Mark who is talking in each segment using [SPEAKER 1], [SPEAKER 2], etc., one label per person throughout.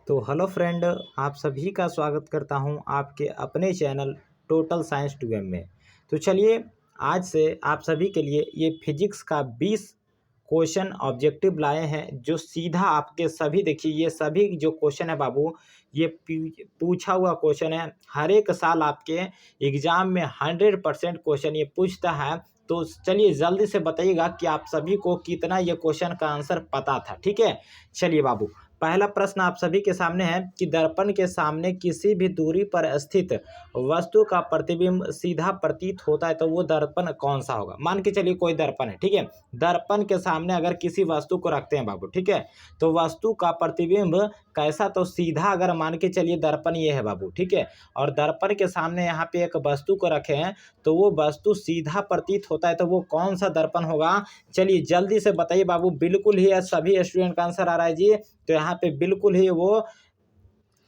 [SPEAKER 1] तो hello friend, आप सभी का स्वागत करता हूं आपके अपने चैनल टोटल साइंस 2M में। तो चलिए आज से आप सभी के लिए ये फिजिक्स का 20 क्वेश्चन ऑब्जेक्टिव लाए हैं, जो सीधा आपके सभी देखिए ये सभी जो क्वेश्चन है बाबू, ये पूछा हुआ क्वेश्चन है। हर एक साल आपके एग्जाम में 100% क्वेश्चन ये पूछता है। तो चलिए जल्दी से बताइएगा कि आप सभी को कितना ये क्वेश्चन का आंसर पता था। ठीक है, चलिए बाबू, पहला प्रश्न आप सभी के सामने है कि दर्पण के सामने किसी भी दूरी पर स्थित वस्तु का प्रतिबिंब सीधा प्रतीत होता है तो वो दर्पण कौन सा होगा। मान के चलिए कोई दर्पण है, ठीक है। दर्पण के सामने अगर किसी वस्तु को रखते हैं बाबू, ठीक है, तो वस्तु का प्रतिबिंब कैसा, तो सीधा अगर मान के चलिए दर्पण ये है बाबू, ठीक है, और दर्पण के सामने यहाँ पे एक वस्तु को रखे हैं तो वो वस्तु सीधा प्रतीत होता है तो वो कौन सा दर्पण होगा। चलिए जल्दी से बताइए बाबू, बिल्कुल ही सभी स्टूडेंट का आंसर आ रहा है जी। तो यहाँ पे बिल्कुल ही वो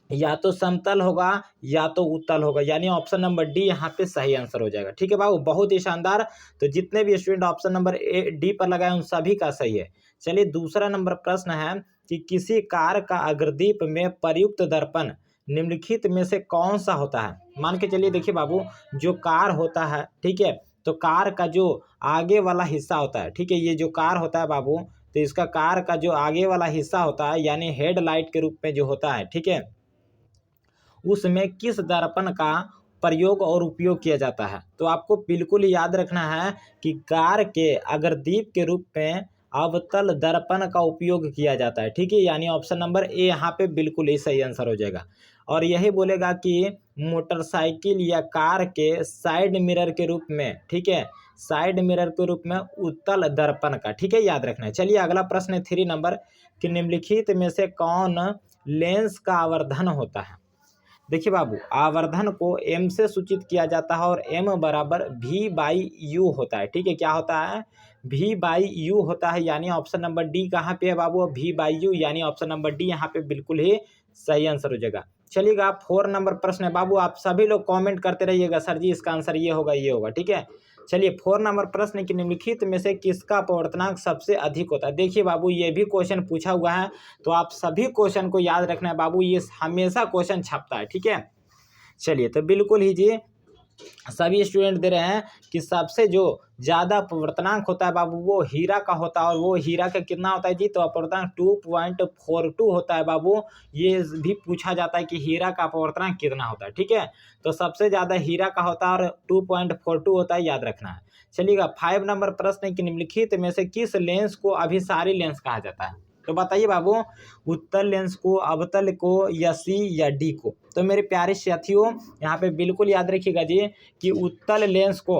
[SPEAKER 1] या तो समतल होगा या तो उत्तल होगा, यानी ऑप्शन नंबर डी यहाँ पे सही आंसर हो जाएगा। ठीक है बाबू, बहुत ही शानदार। तो जितने भी स्टूडेंट ऑप्शन नंबर डी पर लगाए उन सभी का सही है। चलिए दूसरा नंबर प्रश्न है कि किसी कार का अग्रदीप में प्रयुक्त दर्पण निम्नलिखित में से कौन सा होता है। मान के चलिए देखिए बाबू, जो कार होता है, ठीक है, तो कार का जो आगे वाला हिस्सा होता है, ठीक है, ये जो कार होता है बाबू, तो इसका कार का जो आगे वाला हिस्सा होता है यानी हेडलाइट के रूप में जो होता है, ठीक है, उसमें किस दर्पण का प्रयोग और उपयोग किया जाता है। तो आपको बिल्कुल याद रखना है कि कार के अग्रदीप के रूप में अवतल दर्पण का उपयोग किया जाता है। ठीक है, यानी ऑप्शन नंबर ए यहाँ पे बिल्कुल ही सही आंसर हो जाएगा। और यही बोलेगा कि मोटरसाइकिल या कार के साइड मिरर के रूप में, ठीक है, साइड मिरर के रूप में उत्तल दर्पण का, ठीक है, याद रखना है। चलिए अगला प्रश्न है 3 नंबर कि निम्नलिखित में से कौन लेंस का आवर्धन होता है। देखिए बाबू, आवर्धन को एम से सूचित किया जाता है और एम बराबर वी बाई यू होता है। ठीक है, क्या होता है, वी बाई यू होता है, यानी ऑप्शन नंबर डी कहाँ पे है बाबू, वी बाई यू, यानी ऑप्शन नंबर डी यहाँ पे बिल्कुल ही सही आंसर हो जाएगा। चलिएगा 4 नंबर प्रश्न है बाबू, आप सभी लोग कमेंट करते रहिएगा सर जी इसका आंसर ये होगा ये होगा, ठीक है। चलिए 4 नंबर प्रश्न की निम्नलिखित में से किसका अपवर्तनांक सबसे अधिक होता है। देखिए बाबू, ये भी क्वेश्चन पूछा हुआ है, तो आप सभी क्वेश्चन को याद रखना है बाबू, ये हमेशा क्वेश्चन छपता है। ठीक है, चलिए तो बिल्कुल ही जी सभी स्टूडेंट दे रहे हैं कि सबसे जो ज़्यादा अपवर्तनांक होता है बाबू वो हीरा का होता है, और वो हीरा का कितना होता है जी, तो अपवर्तनांक 2.42 होता है बाबू। ये भी पूछा जाता है कि हीरा का अपवर्तनांक कितना होता है, ठीक है, तो सबसे ज़्यादा हीरा का होता है और 2.42 होता है, याद रखना है। चलिएगा 5 नंबर प्रश्न कि निम्नलिखित में से किस लेंस को अभिसारी लेंस कहा जाता है। तो बताइए बाबू, उत्तल लेंस को, अवतल को, या सी या डी को। तो मेरे प्यारे साथियों यहाँ पे बिल्कुल याद रखिएगा जी कि उत्तल लेंस को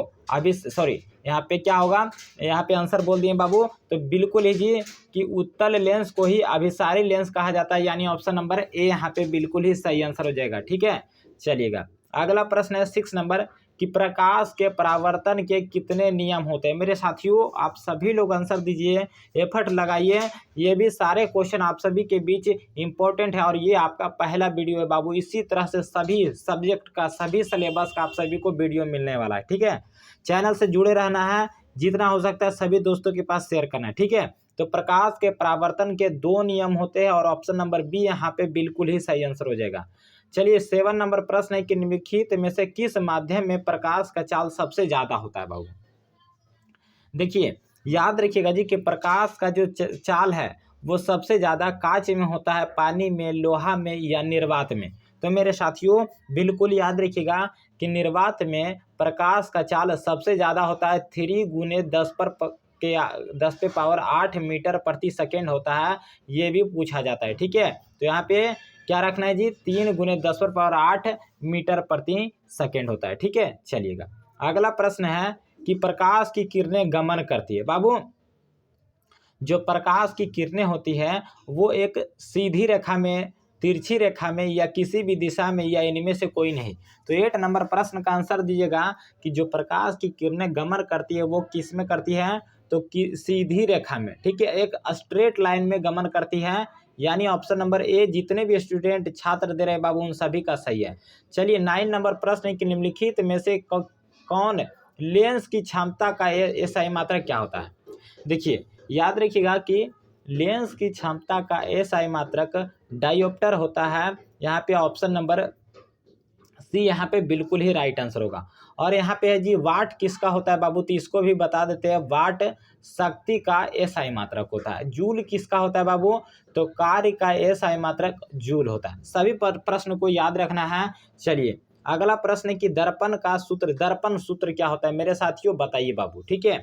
[SPEAKER 1] यहाँ पे क्या होगा, यहाँ पे आंसर बोल दिए बाबू, तो बिल्कुल ही जी कि उत्तल लेंस को ही अभिसारी लेंस कहा जाता है, यानी ऑप्शन नंबर ए यहाँ पे बिल्कुल ही सही आंसर हो जाएगा। ठीक है, चलिएगा अगला प्रश्न है 6 नंबर कि प्रकाश के परावर्तन के कितने नियम होते हैं। मेरे साथियों आप सभी लोग आंसर दीजिए, एफर्ट लगाइए, ये भी सारे क्वेश्चन आप सभी के बीच इंपॉर्टेंट है और ये आपका पहला वीडियो है बाबू। इसी तरह से सभी सब्जेक्ट का, सभी सिलेबस का आप सभी को वीडियो मिलने वाला है। ठीक है, चैनल से जुड़े रहना है, जितना हो सकता है सभी दोस्तों के पास शेयर करना है। ठीक है, तो प्रकाश के परावर्तन के 2 नियम होते हैं और ऑप्शन नंबर बी यहाँ पे बिल्कुल ही सही आंसर हो जाएगा। चलिए 7 नंबर प्रश्न है कि निम्नलिखित में से किस माध्यम में प्रकाश का चाल सबसे ज्यादा होता है बाबू। देखिए याद रखिएगा जी कि प्रकाश का जो चाल है वो सबसे ज्यादा कांच में होता है, पानी में, लोहा में या निर्वात में। तो मेरे साथियों बिल्कुल याद रखिएगा कि निर्वात में प्रकाश का चाल सबसे ज्यादा होता है, 3 गुने 10 पे पावर 8 मीटर प्रति सेकेंड होता है, ये भी पूछा जाता है। ठीक है, तो यहाँ पे क्या रखना है जी, 3 गुने 10 पर पावर 8 मीटर प्रति सेकेंड होता है। ठीक है, चलिएगा अगला प्रश्न है कि प्रकाश की किरणें गमन करती है बाबू। जो प्रकाश की किरणें होती है वो एक सीधी रेखा में, तिरछी रेखा में, या किसी भी दिशा में, या इनमें से कोई नहीं। तो 8 नंबर प्रश्न का आंसर दीजिएगा कि जो प्रकाश की किरणें गमन करती है वो किस में करती है, तो सीधी रेखा में, ठीक है, एक स्ट्रेट लाइन में गमन करती है, यानी ऑप्शन नंबर ए जितने भी स्टूडेंट छात्र दे रहे हैं बाबू उन सभी का सही है। चलिए 9 नंबर प्रश्न है कि निम्नलिखित में से कौन लेंस की क्षमता का एसआई मात्रक क्या होता है। देखिए याद रखिएगा कि लेंस की क्षमता का एसआई मात्रक डायोप्टर होता है। यहाँ पे ऑप्शन नंबर सी यहाँ पे बिल्कुल ही राइट आंसर होगा। और यहाँ पे है जी वाट किसका होता है बाबू, तो इसको भी बता देते हैं। वाट शक्ति का एसआई मात्रक होता है। जूल किसका होता है बाबू, तो कार्य का एसआई मात्रक जूल होता है। सभी प्रश्न को याद रखना है। चलिए अगला प्रश्न कि दर्पण का सूत्र, दर्पण सूत्र क्या होता है मेरे साथियों, बताइए बाबू। ठीक है,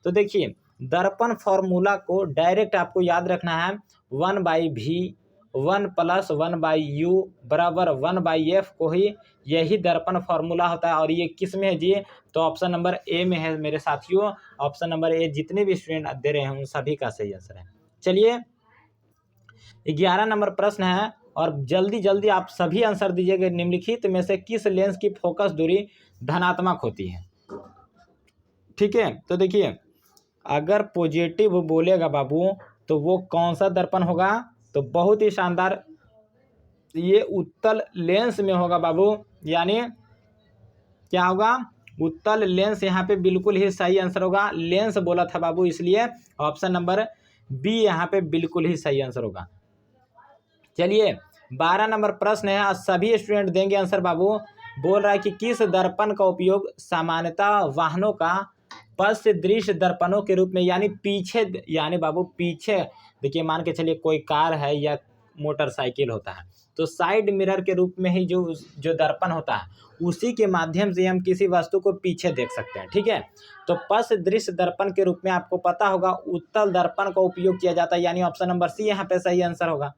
[SPEAKER 1] तो देखिए दर्पण फॉर्मूला को डायरेक्ट आपको याद रखना है। 1/v 1 + 1/u बराबर 1/f को ही यही दर्पण फार्मूला होता है। और ये किस में है जी, तो ऑप्शन नंबर ए में है मेरे साथियों। ऑप्शन नंबर ए जितने भी स्टूडेंट दे रहे हैं उन सभी का सही आंसर है। चलिए 11 नंबर प्रश्न है और जल्दी जल्दी आप सभी आंसर दीजिएगा। निम्नलिखित में से किस लेंस की फोकस दूरी धनात्मक होती है। ठीक है, तो देखिए अगर पॉजिटिव बोलेगा बाबू तो वो कौन सा दर्पण होगा, तो बहुत ही शानदार ये उत्तल लेंस में होगा बाबू। यानी क्या होगा, उत्तल लेंस यहाँ पे बिल्कुल ही सही आंसर होगा। लेंस बोला था बाबू इसलिए ऑप्शन नंबर बी यहाँ पे बिल्कुल ही सही आंसर होगा। चलिए 12 नंबर प्रश्न है, आज सभी स्टूडेंट देंगे आंसर बाबू। बोल रहा है कि किस दर्पण का उपयोग सामान्यतः वाहनों का पश्च दृश्य दर्पणों के रूप में, यानी पीछे, यानी बाबू पीछे देखिए मान के चलिए कोई कार है या मोटरसाइकिल होता है तो साइड मिरर के रूप में ही जो दर्पण होता है उसी के माध्यम से हम किसी वस्तु को पीछे देख सकते हैं। ठीक है, तो पश्च दृश्य दर्पण के रूप में आपको पता होगा उत्तल दर्पण का उपयोग किया जाता है, यानी ऑप्शन नंबर सी यहाँ पे सही आंसर होगा।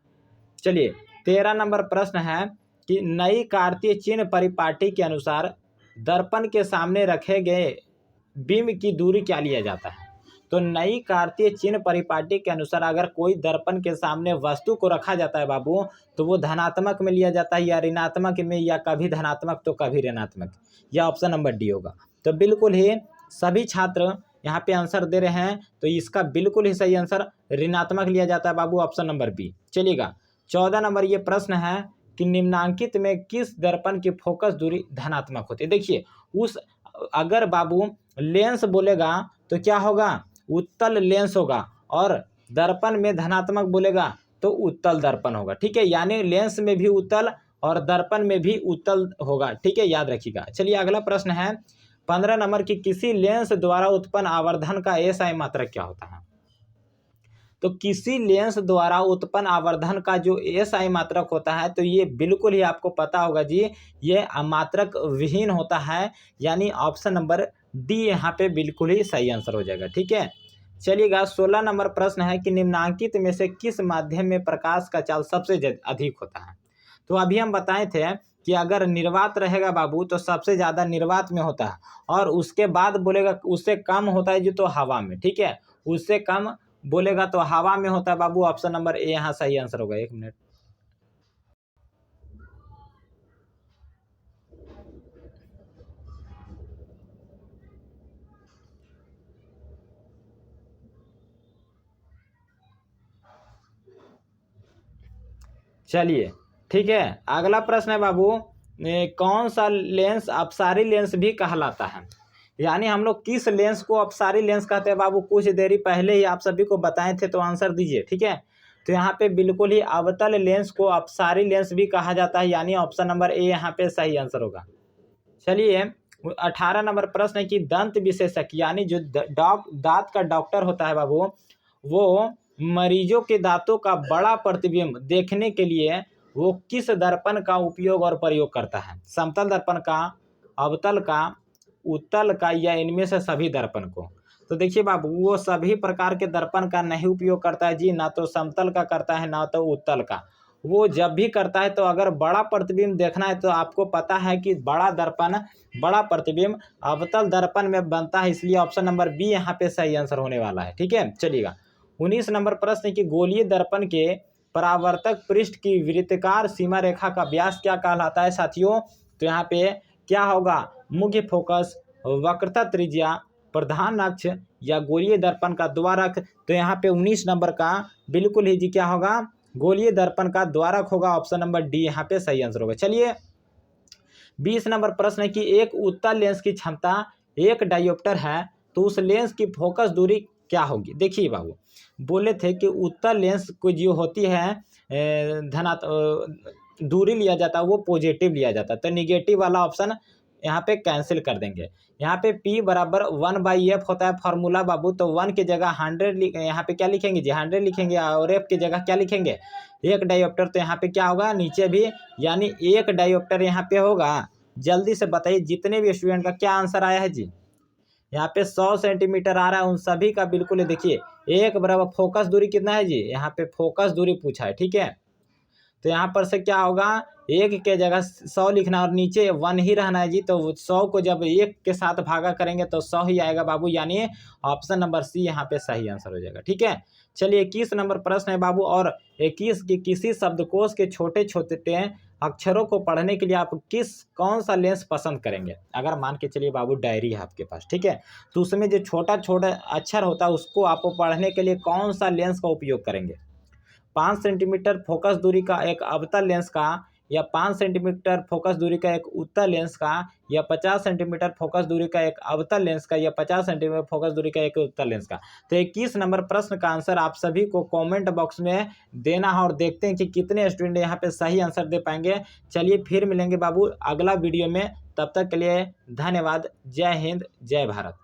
[SPEAKER 1] चलिए 13 नंबर प्रश्न है कि नई कार्तीय चिन्ह परिपाटी के अनुसार दर्पण के सामने रखे गए बिंब की दूरी क्या लिया जाता है। तो नई कार्तीय चिन्ह परिपाटी के अनुसार अगर कोई दर्पण के सामने वस्तु को रखा जाता है बाबू तो वो धनात्मक में लिया जाता है या ऋणात्मक में, या कभी धनात्मक तो कभी ऋणात्मक, या ऑप्शन नंबर डी होगा। तो बिल्कुल ही सभी छात्र यहाँ पे आंसर दे रहे हैं तो इसका बिल्कुल ही सही आंसर ऋणात्मक लिया जाता है बाबू, ऑप्शन नंबर बी। चलिएगा 14 नंबर ये प्रश्न है कि निम्नांकित में किस दर्पण की फोकस दूरी धनात्मक होती है। देखिए उस अगर बाबू लेंस बोलेगा तो क्या होगा, उत्तल लेंस होगा, और दर्पण में धनात्मक बोलेगा तो उत्तल दर्पण होगा। ठीक है, यानी लेंस में भी उत्तल और दर्पण में भी उत्तल होगा। ठीक है, याद रखिएगा। चलिए अगला प्रश्न है 15 नंबर की किसी लेंस द्वारा उत्पन्न आवर्धन का एसआई मात्रक क्या होता है। तो किसी लेंस द्वारा उत्पन्न आवर्धन का जो एसआई मात्रक होता है तो ये बिल्कुल ही आपको पता होगा जी, ये मात्रक विहीन होता है, यानी ऑप्शन नंबर डी यहाँ पे बिल्कुल ही सही आंसर हो जाएगा। ठीक है, चलिएगा 16 नंबर प्रश्न है कि निम्नांकित में से किस माध्यम में प्रकाश का चाल सबसे अधिक होता है। तो अभी हम बताए थे कि अगर निर्वात रहेगा बाबू तो सबसे ज़्यादा निर्वात में होता है, और उसके बाद बोलेगा उससे कम होता है जो तो हवा में। ठीक है, उससे कम बोलेगा तो हवा में होता है बाबू, ऑप्शन नंबर ए यहाँ सही आंसर होगा। एक मिनट, चलिए ठीक है। अगला प्रश्न है बाबू, कौन सा लेंस अपसारी लेंस भी कहलाता है। यानी हम लोग किस लेंस को अपसारी लेंस कहते हैं बाबू, कुछ देरी पहले ही आप सभी को बताए थे तो आंसर दीजिए। ठीक है, तो यहाँ पे बिल्कुल ही अवतल लेंस को अपसारी लेंस भी कहा जाता है, यानी ऑप्शन नंबर ए यहाँ पे सही आंसर होगा। चलिए 18 नंबर प्रश्न है कि दंत विशेषज्ञ यानी जो दांत का डॉक्टर होता है बाबू, वो मरीजों के दांतों का बड़ा प्रतिबिंब देखने के लिए वो किस दर्पण का उपयोग और प्रयोग करता है। समतल दर्पण का, अवतल का, उत्तल का, या इनमें से सभी दर्पण को। तो देखिए बाबू वो सभी प्रकार के दर्पण का नहीं उपयोग करता है जी, ना तो समतल का करता है ना तो उत्तल का। वो जब भी करता है तो अगर बड़ा प्रतिबिंब देखना है तो आपको पता है कि बड़ा दर्पण, बड़ा प्रतिबिंब अवतल दर्पण में बनता है, इसलिए ऑप्शन नंबर बी यहाँ पे सही आंसर होने वाला है। ठीक है, चलिएगा 19 नंबर प्रश्न कि गोलीय दर्पण के परावर्तक पृष्ठ की वृत्ताकार सीमा रेखा का व्यास क्या कहलाता है साथियों। तो यहाँ पे क्या होगा, मुख्य फोकस, वक्रता त्रिज्या, प्रधान अक्ष, या गोलीय दर्पण का द्वारक। तो यहाँ पे 19 नंबर का बिल्कुल ही जी क्या होगा, गोलीय दर्पण का द्वारक होगा, ऑप्शन नंबर डी यहाँ पे सही आंसर होगा। चलिए 20 नंबर प्रश्न है कि एक उत्तल लेंस की क्षमता 1 डायोप्टर है तो उस लेंस की फोकस दूरी क्या होगी। देखिए बाबू, बोले थे कि उत्तल लेंस को जो होती है दूरी लिया जाता है वो पॉजिटिव लिया जाता है, तो निगेटिव वाला ऑप्शन यहाँ पे कैंसिल कर देंगे। यहाँ पे P बराबर 1/f होता है फार्मूला बाबू, तो 1 की जगह 100 यहाँ पे क्या लिखेंगे जी, 100 लिखेंगे, और f की जगह क्या लिखेंगे, एक डायोप्टर। तो यहाँ पे क्या होगा नीचे भी, यानी एक डायोप्टर यहाँ पे होगा। जल्दी से बताइए जितने भी स्टूडेंट का क्या आंसर आया है जी। यहाँ पे 100 सेंटीमीटर आ रहा है, उन सभी का बिल्कुल देखिए एक बराबर। फोकस दूरी कितना है जी, यहाँ पे फोकस दूरी पूछा है, ठीक है। तो यहाँ पर से क्या होगा, एक के जगह 100 लिखना और नीचे 1 ही रहना है जी। तो 100 को जब एक के साथ भागा करेंगे तो 100 ही आएगा बाबू, यानी ऑप्शन नंबर सी यहाँ पे सही आंसर हो जाएगा, ठीक है। चलिए 21 नंबर प्रश्न है बाबू, और 21 की किसी शब्दकोश के छोटे छोटे अक्षरों को पढ़ने के लिए आप कौन सा लेंस पसंद करेंगे। अगर मान के चलिए बाबू डायरी है आपके पास, ठीक है, तो उसमें जो छोटा छोटा अक्षर होता है उसको आपको पढ़ने के लिए कौन सा लेंस का उपयोग करेंगे। 5 सेंटीमीटर फोकस दूरी का एक अवतल लेंस का, या 5 सेंटीमीटर फोकस दूरी का एक उत्तल लेंस का, या 50 सेंटीमीटर फोकस दूरी का एक अवतल लेंस का, या 50 सेंटीमीटर फोकस दूरी का एक उत्तल लेंस का। तो 21 नंबर प्रश्न का आंसर आप सभी को कमेंट बॉक्स में देना है, और देखते हैं कि कितने स्टूडेंट यहाँ पे सही आंसर दे पाएंगे। चलिए फिर मिलेंगे बाबू अगला वीडियो में, तब तक के लिए धन्यवाद। जय हिंद, जय भारत।